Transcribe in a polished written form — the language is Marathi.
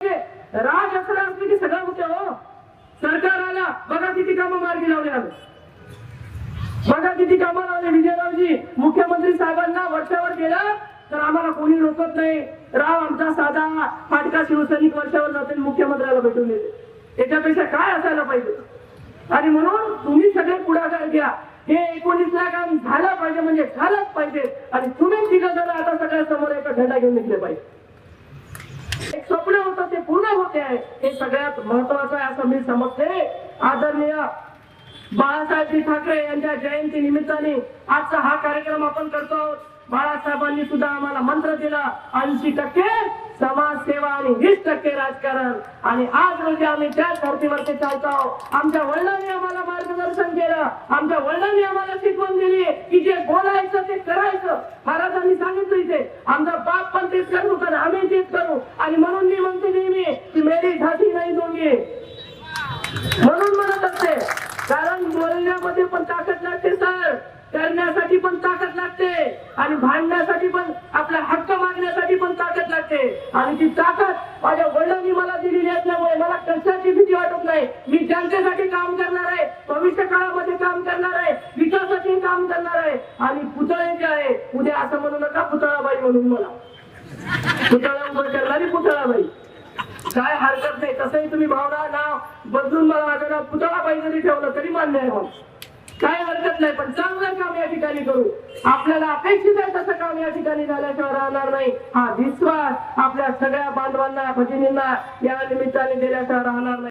राज असला असलं की सगळं होते हो. सरकार आला बघा किती कामं मार्गी लावले आम्ही, बघा किती कामं लावले. विजयरावजी मुख्यमंत्री साहेबांना वर्षावर गेलं तर आम्हाला कोणी रोकत नाही. राव आमचा साधा फाटका शिवसैनिक वर्षावर जाते मुख्यमंत्र्याला भेटून येते. याच्यापेक्षा काय असायला पाहिजे. आणि म्हणून तुम्ही सगळे पुढाकार घ्या. हे 19 ला काम झालं पाहिजे म्हणजे झालंच पाहिजे. आणि तुम्ही तिघं जण आता सगळ्या समोर एक झेंडा घेऊन निघले पाहिजे. एक स्वप्न होतं ते पूर्ण होते आहे, हे सगळ्यात महत्वाचं आहे असं मी समजते. आदरणीय बाळासाहेब ठाकरे यांच्या जयंती निमित्ताने आजचा हा कार्यक्रम आपण करतो आहोत. बाळासाहेबांनी सुद्धा आम्हाला मंत्र दिला 80% समाजसेवा आणि 20% राजकारण. आणि आज रोजी आम्ही त्याच धर्तीवरती चालतो आहोत. आमच्या वडिलांनी आम्हाला मार्गदर्शन केलं, आमच्या वडिलांनी आम्हाला शिकवण दिली की जे बोलायचं ते करायचं. महाराजांनी सांगितलं इथे आमचा बाप पण तेच करत होता, आम्ही तेच करू. आणि म्हणून मी म्हणते नेहमी की मेरी झाशी नाही दोंगी, म्हणून म्हणत असते. कारण बोलण्यामध्ये पण ताकद लागते सर, करण्यासाठी पण ताकद लागते आणि भांडण्यासाठी पण, आपला हक्क मागण्यासाठी पण ताकद लागते. आणि ती ताकद माझ्या वडिलांनी मला दिलेली असल्यामुळे मला कशाची भीती वाटत नाही. मी जनतेसाठी काम करणार आहे, भविष्य काळामध्ये काम करणार आहे, विकासासाठी काम करणार आहे. आणि पुतळे जे आहे, उद्या असं म्हणू नका पुतळाबाई म्हणून, मला पुतळा उभं करणारी पुतळाबाई, काय हरकत नाही. तसंही तुम्ही भावना नाव बदलून मला माझं नाव पुतळाबाई जरी ठेवलं तरी मान्य आहे, मग काय हरकत नाही. पण चांगलं काम या ठिकाणी करू. आपल्याला अपेक्षित आहे तसं काम या ठिकाणी झाल्याशिवाय राहणार नाही. हा विश्वास आपल्या सगळ्या बांधवांना भगिनींना या निमित्ताने दिल्याशिवाय राहणार नाही.